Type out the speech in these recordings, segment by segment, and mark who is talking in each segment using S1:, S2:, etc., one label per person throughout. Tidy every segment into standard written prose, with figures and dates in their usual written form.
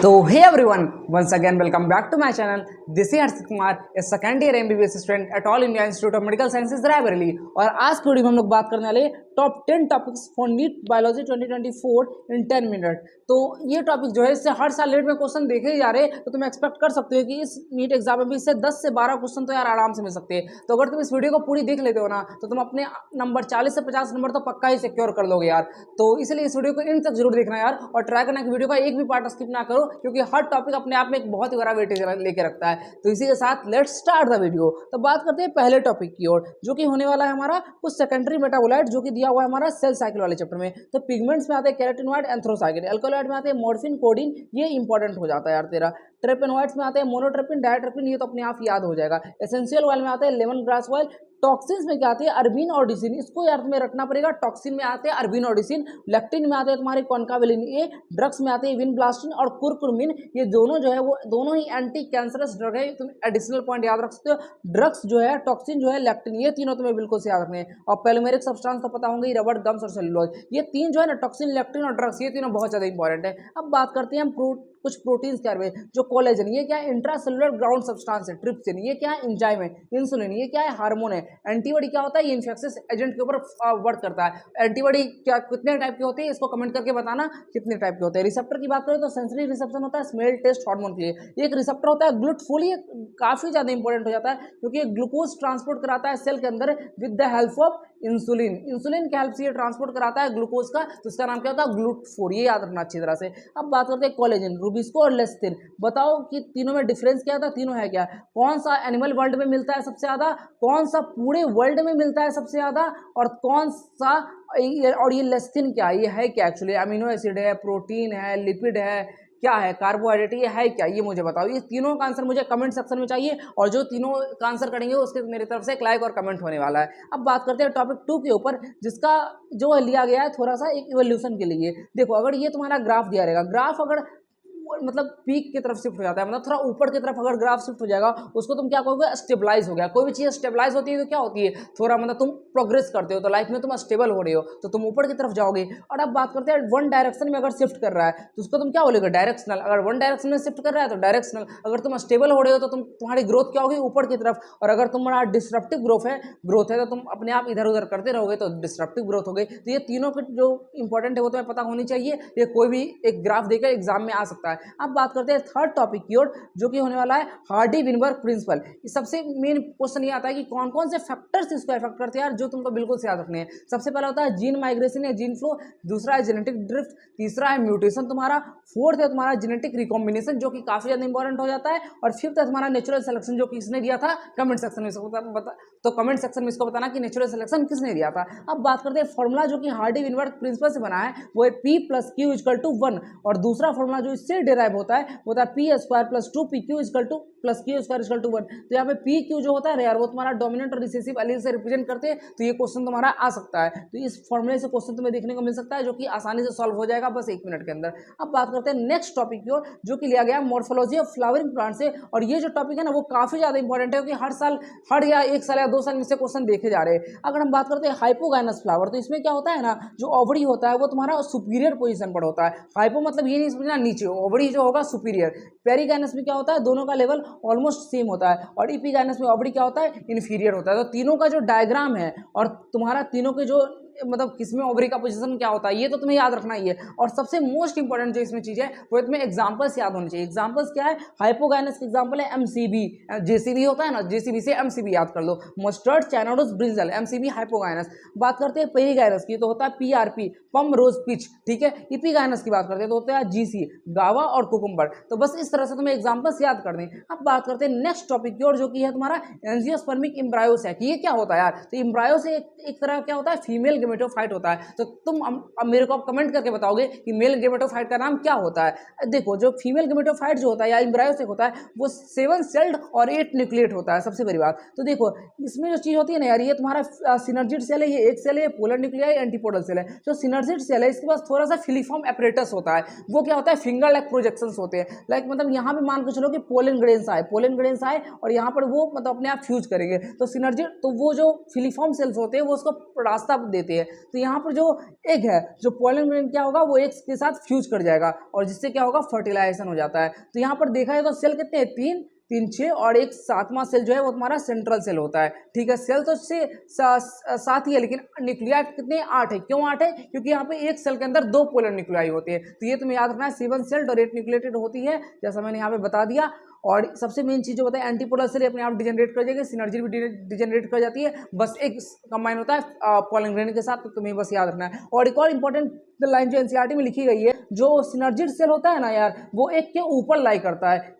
S1: So hey everyone, once again welcome back to my channel. This is Harshit Kumar, a second year MBBS student at All India Institute of Medical Sciences Raebareli. और आज की video में हम लोग बात करने वाले top 10 topics for NEET biology 2024 in 10 minute. तो ये टॉपिक जो है इससे हर साल नीट में क्वेश्चन देखे ही जा रहे हैं, तो तुम एक्सपेक्ट कर सकते हो कि इस नीट एग्जाम में भी इससे 10 से 12 क्वेश्चन तो यार आराम से मिल सकते हैं। तो अगर तुम इस वीडियो को पूरी देख लेते हो ना, तो तुम अपने नंबर 40 से 50 नंबर तो पक्का ही सिक्योर कर लोगे यार। तो इसलिए इस वीडियो को इन तक जरूर देखना यार, और ट्राई करना कि वीडियो का एक भी पार्ट स्किप ना करो, क्योंकि हर टॉपिक अपने आप में एक बहुत ही बड़ा वेटेज लेके रखता है। तो इसी के साथ लेट्स स्टार्ट द वीडियो। तो बात करते हैं पहले टॉपिक की ओर, जो कि होने वाला है हमारा कुछ सेकेंडरी मेटाबोलाइट, जो कि दिया हुआ है हमारा सेल साइकिल वाले चैप्टर में। तो पिगमेंट्स में आते हैं कैरोटिनॉइड, एंथ्रोसाइकिन, अल्कोलॉइड में आते हैं मॉर्फिन, कोडिन, ये इंपॉर्टेंट हो जाता है यार तेरा। ट्रेपेनॉइड्स में आते हैं मोनोट्रेपिन, डायट्रेपिन, ये तो अपने आप याद हो जाएगा। एसेंशियल ऑयल में आते हैं लेमन ग्रास ऑयल। टॉक्सिन्स में क्या आते हैं अर्बिन और डिसिन, इसको यार तुम्हें रखना पड़ेगा। टॉक्सिन में आते हैं अर्बिन और डिसिन। लेक्टिन में आते हैं तुम्हारे कॉन्काविलिन ए। ड्रग्स में आते हैं विनब्लास्टिन और कुरकुमिन, ये दोनों जो है वो दोनों ही एंटी कैंसरस ड्रग है। तुम एडिशनल पॉइंट याद रख सकते हो। ड्रग्स जो है टॉक्सिन जो है लेक्टिन, ये तीनों तुम्हें बिल्कुल से याद रखने हैं। और पेलोमेरिक सब्सटेंस तो पता होंगे, रबड़, गम्स और सेलुलोज, ये तीन जो है ना टॉक्सिन, लेक्टिन और ड्रग्स, ये तीनों बहुत ज्यादा इंपॉर्टेंट है। अब बात करते हैं हम कुछ प्रोटीन्स के बारे में। जो कोलेजन, ये क्या है? इंट्रासेलुलर ग्राउंड सब्सटेंस है। ट्रिप्सिन, ये क्या है? एंजाइम है। इंसुलिन, ये क्या है? हार्मोन है। एंटीबॉडी क्या होता है? ये इन्फेक्शियस एजेंट के ऊपर वर्क करता है। एंटीबॉडी क्या कितने टाइप के होते हैं, इसको कमेंट करके बताना कितने टाइप के होते हैं। रिसेप्टर की बात करें तो सेंसरी रिसेप्शन होता है स्मेल, टेस्ट, हार्मोन के लिए। एक रिसेप्टर होता है ग्लूटफुल, ये काफी ज्यादा इंपॉर्टेंट हो जाता है, क्योंकि ग्लूकोज ट्रांसपोर्ट कराता है सेल के अंदर with the help of insulin. Insulin के हेल्प से ये ट्रांसपोर्ट कराता है ग्लूकोज का, तो इसका नाम क्या होता है? ग्लूटफोर, ये याद रखना अच्छी तरह से। अब बात करते हैं कोलेजन, रूबिस्को और लेस्थिन। बताओ कि तीनों में डिफरेंस क्या था? तीनों है क्या? कौन सा एनिमल वर्ल्ड में मिलता है सबसे ज्यादा, कौन सा पूरे वर्ल्ड में मिलता है सबसे ज्यादा, और कौन सा, और ये लेस्थिन क्या है? ये है क्या एक्चुअली? अमीनो एसिड है, प्रोटीन है, लिपिड है, क्या है? कार्बोहाइड्रेट, ये है क्या? ये मुझे बताओ। ये तीनों का आंसर मुझे कमेंट सेक्शन में चाहिए, और जो तीनों का आंसर करेंगे उसके मेरी तरफ से एक लाइक और कमेंट होने वाला है। अब बात करते हैं टॉपिक 2 के ऊपर, जिसका जो लिया गया है थोड़ा सा एक इवोल्यूशन के लिए। देखो, अगर ये तुम्हारा ग्राफ दिया रहेगा, ग्राफ अगर मतलब पीक की तरफ शिफ्ट हो जाता है, मतलब थोड़ा ऊपर की तरफ अगर ग्राफ शिफ्ट हो जाएगा, उसको तुम क्या कहोगे? स्टेबलाइज हो गया। कोई भी चीज स्टेबलाइज होती है तो क्या होती है? थोड़ा मतलब तुम प्रोग्रेस करते हो, तो लाइफ में तुम स्टेबल हो रहे हो, तो तुम ऊपर की तरफ जाओगे। और अब बात करते हैं वन डायरेक्शन में अगर शिफ्ट कर रहा है, तो उसको तुम क्या बोलोगे? डायरेक्शनल। अगर वन डायरेक्शन में शिफ्ट कर रहा है तो डायरेक्शनल। अगर तुम स्टेबल हो रहे हो तो तुम्हारी ग्रोथ क्या होगी? ऊपर की तरफ। और अगर तुम्हारा डिस्ट्रप्टिव ग्रोथ है तो तुम अपने आप इधर उधर करते रहोगे, तो डिस्ट्रप्टिव ग्रोथ हो गई। तो ये तीनों के जो इंपॉर्टेंट है वो तुम्हें पता होनी चाहिए। ये कोई भी एक ग्राफ देकर एग्जाम में आ सकता है। अब बात करते हैं थर्ड टॉपिक की ओर, जो कि होने वाला है हार्डी विनबर्ग प्रिंसिपल। सबसे मेन क्वेश्चन ये आता है कि कौन कौन से फैक्टर्स इसको इफेक्ट करते हैं यार, जो तुमको बिल्कुल से याद रखने हैं। सबसे पहला होता है जीन माइग्रेशन या जीन फ्लो, दूसरा है जेनेटिक ड्रिफ्ट, तीसरा है म्यूटेशन तुम्हारा, फोर्थ है तुम्हारा जेनेटिक रिकॉम्बिनेशन, जो कि काफी ज्यादा इंपॉर्टेंट हो जाता है, और फिफ्थ है तुम्हारा नेचुरल सिलेक्शन, जो कि इसने दिया था कमेंट सेक्शन में। तो कमेंट सेक्शन में इसको बताना कि नेचुरल सिलेक्शन किसने दिया था। अब बात करते हैं फॉर्मूला जो कि हार्डी विनबर्ग प्रिंसिपल से बना है, वो है P + Q = 1, और दूसरा फॉर्मूला जो इससे डिराइव होता है वो होता है P² + 2PQ + Q² = 1। तो यहाँ पे PQ जो होता है यार, वो तुम्हारा डोमिनेंट और रिसेसिव एलील से रिप्रेजेंट करते हैं, तो ये क्वेश्चन तुम्हारा आ सकता है। तो इस फॉर्मूले से क्वेश्चन तुम्हें देखने को मिल सकता है, जो कि आसानी से सॉल्व हो जाएगा बस 1 मिनट के अंदर। अब बात करते हैं नेक्स्ट टॉपिक की ओर, जो कि लिया गया मॉर्फोलॉजी ऑफ फ्लावरिंग प्लांट से। और ये जो टॉपिक है ना, वो काफी ज्यादा इंपॉर्टेंट है, क्योंकि हर या 1 साल या 2 साल में से क्वेश्चन देखे जा रहे हैं। अगर हम बात करते हैं हाइपोगाइनस फ्लावर, तो इसमें क्या होता है ना, जो ओवरी होता है वो तुम्हारा सुपीरियर पोजीशन पर होता है। हाइपो मतलब ये नहीं समझना नीचे, ओवरी जो होगा सुपीरियर। पेरिगाइनस में क्या होता है? दोनों का लेवल ऑलमोस्ट सेम होता है। और इपिगाइनस में ओवरी क्या होता है? इन्फीरियर होता है। तो तीनों का जो डायग्राम है, और तुम्हारा तीनों के जो मतलब किसमें ओवरी का पोजीशन क्या होता है, ये तो तुम्हें याद रखना ही है। और सबसे मोस्ट इंपॉर्टेंट जो इसमें चीज है, वो तुम्हें एग्जांपल्स याद होने चाहिए। एग्जांपल्स क्या है? हाइपोगाइनस का एग्जांपल है MCB, JCB होता है ना, JCB से MCB याद कर लो, मस्टर्ड, चाइनाडोस, ब्रिंजल, MCB हाइपोगाइनस। बात करते हैं पेरिगाइनस की, तो होता है PRP, पम रोज पिच, ठीक है। इपिगाइनस की बात करते हैं तो होता है GC, गावा और कुकुम्बर। तो बस इस तरह से तुम्हें एग्जांपल्स याद कर दें। अब बात करते हैं नेक्स्ट टॉपिक की ओर, जो कि है तुम्हारा एंजियोस्पर्मिक एम्ब्रायो सैक। ये क्या होता है यार? तो एम्ब्रायो से एक तरह क्या होता है? फीमेल गेमेटोफाइट होता है। तो तुम अब मेरे को कमेंट करके बताओगे कि मेल गेमेटोफाइट का नाम क्या होता है। देखो, जो फीमेल गेमेटोफाइट जो होता है या एम्ब्रायो सैक होता है, वो 7 सेल्ड और 8 न्यूक्लिएट होता है। सबसे बड़ी बात तो देखो, इसमें जो चीज होती है ना यार, ये तुम्हारा सिनर्जिड सेल है, ये एक सेल है, पोलर न्यूक्लियाई, एंटीपोडल सेल है। जो सिनर्जिड सेल है, इसके पास थोड़ा सा फिलीफॉर्म एपरेटस होता है। वो क्या होता है? फिंगर लाइक प्रोजेक्शंस होते हैं। लाइक मतलब यहाँ पे मान के चलो कि पोलन ग्रेन्स आए और यहाँ पर वो मतलब अपने आप फ्यूज करेंगे, तो सिनर्जिड, तो वो जो फिलीफॉर्म सेल्स होते हैं वो उसको रास्ता देते होती है। तो यहाँ पर जो एग है, जो पॉलन ग्रेन क्या होगा, वो एग के साथ फ्यूज कर जाएगा और जिससे क्या होगा, फर्टिलाइजेशन हो जाता है। तो यहाँ पर देखा जाए तो सेल कितने हैं, तीन, तीन छः, और एक सातवां सेल जो है वो तुम्हारा सेंट्रल सेल होता है। ठीक है, सेल तो से सात ही है, लेकिन न्यूक्लियाई कितने, 8 है। क्यों 8 है? क्योंकि यहाँ पे एक सेल के अंदर 2 पोलर न्यूक्लियाई होती है। तो ये तुम्हें याद रखना है, 7 सेल्ड और 8 न्यूक्लिएटेड होती है, जैसा मैंने यहाँ पे बता दिया। और सबसे मेन चीज जो बताया, एंटीपोलर सेल अपने आप डिजेनरेट कर जाएगी, सिनर्जी भी डिजेनरेट कर जाती है, बस एक कंबाइन होता है पॉलन ग्रेन के साथ। तो तुम्हें बस याद रखना है। और एक और इंपॉर्टेंट लाइन जो एनसीईआरटी में लिखी गई है, जो सिनर्जिड सेल होता है ना यार, वो एक के ऊपर लाई करता है।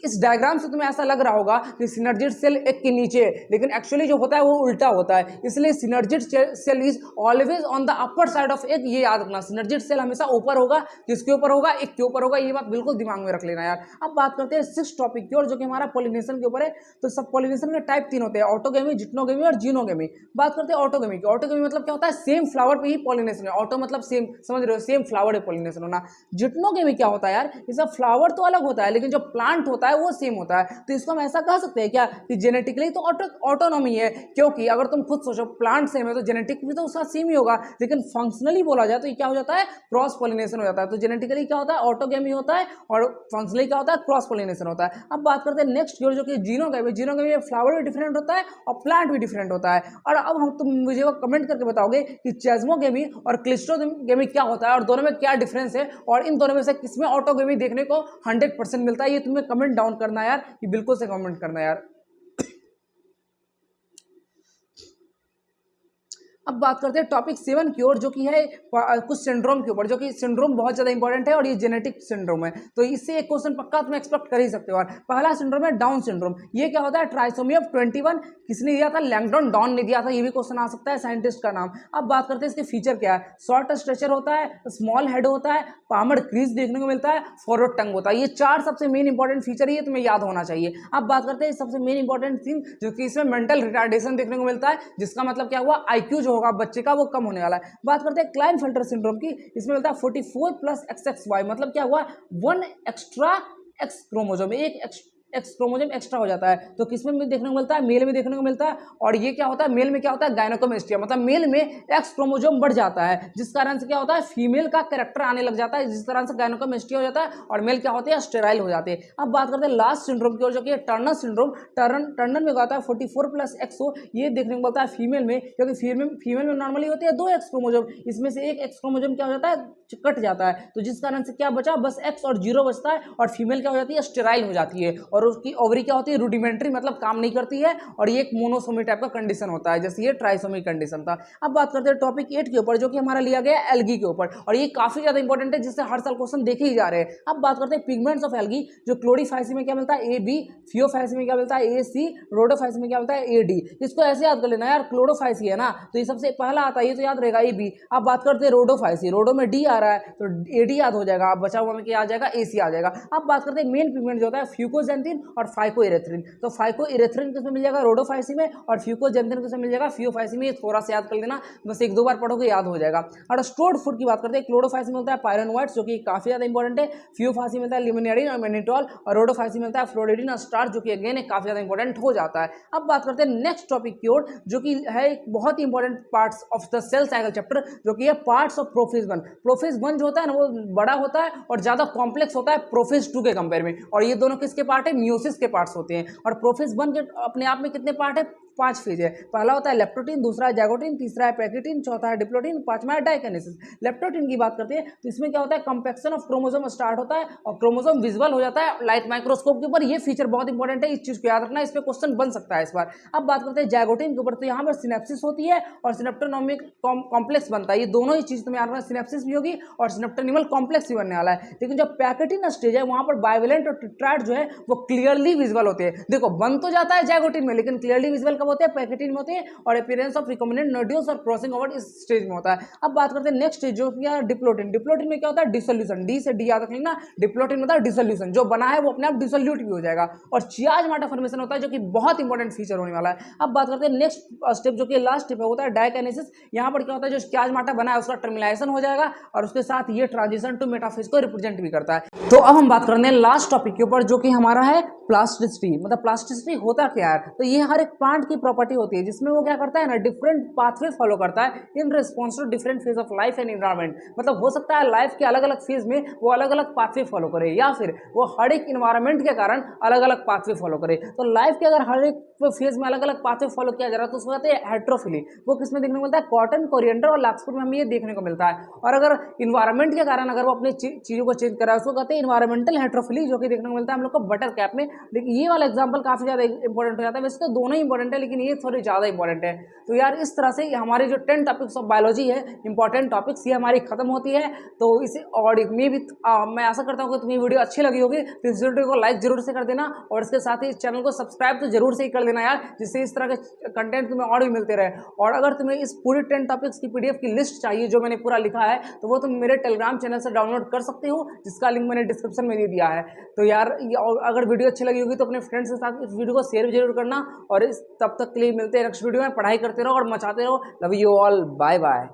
S1: इस डायग्राम से तुम्हें ऐसा लग रहा होगा कि सिनर्जिड सेल एक के नीचे, लेकिन एक्चुअली जो होता है वो उल्टा होता है। इसलिए synergid cell is always on the upper side of egg, ये याद रखना। सिनर्जिड सेल हमेशा ऊपर होगा, किसके ऊपर होगा, एक के ऊपर होगा। ये बात बिल्कुल दिमाग में रख लेना यार। अब बात करते हैं 6 टॉपिक की, और जो कि हमारा पॉलिनेशन के ऊपर है। तो सब पॉलिनेशन के टाइप 3 होते हैं, ऑटोगेमी, जिटनोगेमी और जीनोगेमी। बात करते हैं ऑटोगेमी की। ऑटोगेमी मतलब क्या होता है, सेम फ्लावर पे ही पॉलिनेशन है। ऑटो मतलब सेम, समझ रहे हो, सेम फ्लावर है पॉलिनेशन होना। जिटनोगेमी क्या होता है यार, इसका फ्लावर तो अलग होता है लेकिन जो प्लांट होता है वो सेम होता है। तो इसको हम ऐसा कह सकते हैं क्या कि जेनेटिकली तो ऑटोनॉमी है, क्योंकि अगर तुम खुद सोचो प्लांट सेम है तो जेनेटिक भी तो उसका सेम ही होगा, लेकिन फंक्शनली बोला जाए तो ये क्या हो जाता है, क्रॉस पॉलिनेशन हो जाता है। तो जेनेटिकली क्या होता है, ऑटोगेमी होता है, और फंक्शनली क्या होता है, क्रॉस पॉलिनेशन होता है। अब बात करते हैं नेक्स्ट जो कि जीनोगेमी। जीनोगेमी में फ्लावर भी डिफरेंट होता है और प्लांट भी डिफरेंट होता है। और अब हम तुम मुझे कमेंट करके बताओगे कि चेस्मोगेमी और क्लिस्ट्रोगेमी क्या होता है और दोनों में क्या डिफरेंस है, और इन दोनों में से किसमें ऑटोगेमी देखने को 100% मिलता है। ये तुम्हें कमेंट डाउन करना है यार, ये बिल्कुल से कमेंट करना है यार। अब बात करते हैं टॉपिक 7 की ओर, जो कि है कुछ सिंड्रोम के ऊपर, जो कि सिंड्रोम बहुत ज़्यादा इंपॉर्टेंट है और ये जेनेटिक सिंड्रोम है। तो इससे एक क्वेश्चन पक्का तुम एक्सपेक्ट कर ही सकते हो। और पहला सिंड्रोम है डाउन सिंड्रोम। ये क्या होता है, ट्राइसोमी ऑफ 21। किसने दिया था, लैंगडॉन डॉन ने दिया था। ये भी क्वेश्चन आ सकता है, साइंटिस्ट का नाम। अब बात करते हैं इसके फीचर क्या है। शॉर्ट स्ट्रेचर होता है, स्मॉल हेड होता है, पामड क्रीज देखने को मिलता है, फॉरवर्ड टंग होता है। ये 4 सबसे मेन इंपॉर्टेंट फीचर है, ये तुम्हें याद होना चाहिए। अब बात करते हैं सबसे मेन इंपॉर्टेंट थिंग, जो कि इसमें मेंटल रिटार्डेशन देखने को मिलता है, जिसका मतलब क्या हुआ, IQ जो होगा बच्चे का वो कम होने वाला है। बात करते हैं क्लाइनफेल्टर सिंड्रोम की। इसमें मिलता है 44 + XXY, मतलब क्या हुआ, 1 एक्स्ट्रा एक्स क्रोमोसोम, एक एक्स क्रोमोसोम एक्स्ट्रा हो जाता है। तो किसमें भी देखने को मिलता है, मेल में देखने को मिलता है। और ये क्या होता है, मेल में क्या होता है, गायनेकोमेस्टिया, मतलब मेल में एक्स क्रोमोसोम बढ़ जाता है, जिस कारण से क्या होता है, फीमेल का कैरेक्टर आने लग जाता है, जिस तरह से गायनेकोमेस्टिया हो जाता है और मेल क्या होते हैं, स्टेराइल हो जाते हैं। अब बात करते हैं लास्ट सिंड्रोम की ओर, जो कि टर्नर सिंड्रोम। टर्नर में होता है 44 + XO, ये देखने को मिलता है फीमेल में, क्योंकि फीमेल में नॉर्मली होती है 2 एक्स क्रोमोसोम, इसमें से एक एक्स क्रोमोसोम क्या हो जाता है, कट जाता है। तो जिस कारण से क्या बचा, बस X और 0 बचता है, और फीमेल क्या हो जाती है, स्टेराइल हो जाती है, और उसकी ओवरी क्या होती है, रूडिमेंट्री, मतलब काम नहीं करती है, और ये एक मोनोसोमी टाइप का कंडीशन होता है, जैसे ये ट्राइसोमी कंडीशन था। अब बात करते हैं टॉपिक 8 के ऊपर, जो कि हमारा लिया गया एल्गी के ऊपर, और ये काफी ज्यादा इंपॉर्टेंट है, जिससे हर साल क्वेश्चन देखे ही जा रहे हैं। अब बात करते हैं पिगमेंट्स ऑफ एल्गी, जो क्लोरीफाइसी में क्या मिलता है, AB, फियोफाइसी में क्या मिलता है, AC, रोडोफाइसी में क्या मिलता है, AD। इसको ऐसे याद कर लेना यार, क्लोरोफाइसी है ना, तो ये सबसे पहला आता है, ये तो याद रहेगा, AB। अब बात करते हैं रोडोफाइसी, रोडो में D आ रहा है तो AD याद हो जाएगा, अब बचा हुआ में क्या आ जाएगा, AC आ जाएगा। अब बात करते हैं मेन पिगमेंट जो होता है, फ्यूकोजेंथिन और फाइकोइरेथ्रिन। तो फाइकोइरेथ्रिन किसमें मिल जाएगा, रोडोफाइसी में, और फ्यूकोजेंथिन किसमें मिल जाएगा, फियोफाइसी में। ये थोड़ा सा याद कर लेना, बस 1-2 बार पढ़ोगे याद हो जाएगा। और स्टोर्ड फूड की बात करते हैं, क्लोरोफाइसी में मिलता है पायरोनोइड्स, जो कि काफी ज्यादा इंपॉर्टेंट है। फियोफाइसी मिलता है लिमिनेरिन और मैनिटोल, और रोडोफाइसी मिलता है फ्लोरिडिन और स्टार्च, जो कि अगेन काफी ज्यादा इंपॉर्टेंट हो जाता है। अब बात करते हैं नेक्स्ट टॉपिक की ओर, जो कि है एक बहुत ही important parts of the cell cycle chapter, जो कि है पार्ट्स ऑफ प्रोफेज 1। प्रोफेज 1 जो होता है ना, वो बड़ा होता है और ज्यादा कॉम्प्लेक्स होता है प्रोफेज 2 के कंपेयर में, और ये दोनों किसके पार्ट है, मियोसिस के पार्ट्स होते हैं। और प्रोफेज 1 के अपने आप में कितने पार्ट है, 5 फेज है। पहला होता है लेप्टोटीन, दूसरा है जैगोटीन, तीसरा है पैकेटीन, चौथा है डिप्लोटीन, पांचवा है डाइकिनेसिस। लेप्टोटीन की बात करते हैं तो इसमें क्या होता है, कंपैक्शन ऑफ क्रोमोसोम स्टार्ट होता है और क्रोमोसोम विजुअल हो जाता है लाइट माइक्रोस्कोप के ऊपर। ये फीचर बहुत इंपॉर्टेंट है, इस चीज को याद रखना, इस पे क्वेश्चन बन सकता है इस बार। अब बात करते हैं जैगोटीन के ऊपर, तो यहाँ पर सिनेप्सिस होती है और सिनेप्टोनोमिक कॉम्प्लेक्स बनता है। ये दोनों ही चीज तुम्हें याद रखना, सिनेप्सिस भी होगी और सिनेप्टोनिमल कॉम्प्लेक्स भी बनने वाला है। लेकिन जो पैकेटीन स्टेज है, वहां पर बाइवेलेंट और टेट्राड जो है वो क्लियरली विजुअल होते हैं। देखो बन तो जाता है जैगोटीन में, लेकिन क्लियरली विजुअल कब होते हैं, पैकेटीन में होते हैं, और अपीयरेंस ऑफ रिकॉम्बिनेंट नोड्यूल्स और क्रॉसिंग ओवर इस स्टेज में होता है। अब बात करते हैं नेक्स्ट स्टेज, जो कि है डिप्लोटीन। डिप्लोटीन में क्या होता है, डिसोल्यूशन, डी से डी याद रख लेना। डिप्लोटीन होता है डिसोल्यूशन, जो बना है वो अपने आप डिसोल्यूट भी हो जाएगा। और चियाज़-माटा फॉर्मेशन होता है, जो कि बहुत इंपॉर्टेंट फीचर होने वाला है। अब बात करते हैं नेक्स्ट स्टेप, जो कि लास्ट स्टेप होता है डायकाइनेसिस। यहाँ पर क्या होता है, जो चियाज़-माटा बना है उसका टर्मिनाइजेशन हो जाएगा, और उसके साथ ये ट्रांजिशन टू मेटाफेज को रिप्रेजेंट भी करता है। तो अब हम बात करते हैं लास्ट टॉपिक के ऊपर, जो कि हमारा है प्लास्टिसिटी, मतलब प्लास्टिसिटी होता क्या है? तो ये हर एक प्लांट की प्रॉपर्टी होती है जिसमें वो क्या करता है ना, डिफरेंट पाथवे फॉलो करता है in response to different phase of life and environment. मतलब हो सकता है लाइफ के अलग अलग फेज में वो अलग अलग पाथवे फॉलो करे, या फिर वो हर एक इन्वायरमेंट के कारण अलग अलग पाथवे फॉलो करे। तो लाइफ के अगर हर एक फेज में अलग अलग पाथवे फॉलो किया जा रहा है तो उसको कहते हैं हेट्रोफिली। वो किसमें देखने को मिलता है? कॉटन, कोरिएंडर और लाक्सफुट में हमें ये देखने को मिलता है। और अगर इन्वायरमेंट के कारण अगर वो अपनी चीज़ों को चेंज कर रहा है उसको कहते हैं इन्वायरमेंटल हेट्रोफिली, जो कि देखने को मिलता है हम लोग को बटर कैप में। लेकिन ये वाला एग्जाम्पल काफ़ी ज़्यादा इंपॉर्टेंट हो जाता है। वैसे तो दोनों ही इंपॉर्टेंट है लेकिन ये थोड़ी ज़्यादा इंपॉर्टेंट है। तो यार इस तरह से हमारी जो 10 टॉपिक्स ऑफ बायोलॉजी है, इंपॉर्टेंट टॉपिक्स, ये हमारी खत्म होती है। तो इसे और में भी मैं आशा करता हूँ कि तुम्हें वीडियो अच्छी लगी होगी, तो इस वीडियो को लाइक जरूर से कर देना और इसके साथ ही इस चैनल को सब्सक्राइब तो जरूर से ही कर देना यार, जिससे इस तरह के कंटेंट तुम्हें और भी मिलते रहे। और अगर तुम्हें इस पूरी 10 टॉपिक्स की पीडीएफ की लिस्ट चाहिए जो मैंने पूरा लिखा है, तो वो तुम मेरे टेलीग्राम चैनल से डाउनलोड कर सकते हो, जिसका लिंक मैंने डिस्क्रिप्शन में दे दिया है। तो यार अगर वीडियो अच्छी लगी होगी तो अपने फ्रेंड्स के साथ इस वीडियो को शेयर भी जरूर करना। और इस तब तक के लिए मिलते हैं नेक्स्ट वीडियो में। पढ़ाई करते रहो और मचाते रहो। Love you all, bye bye.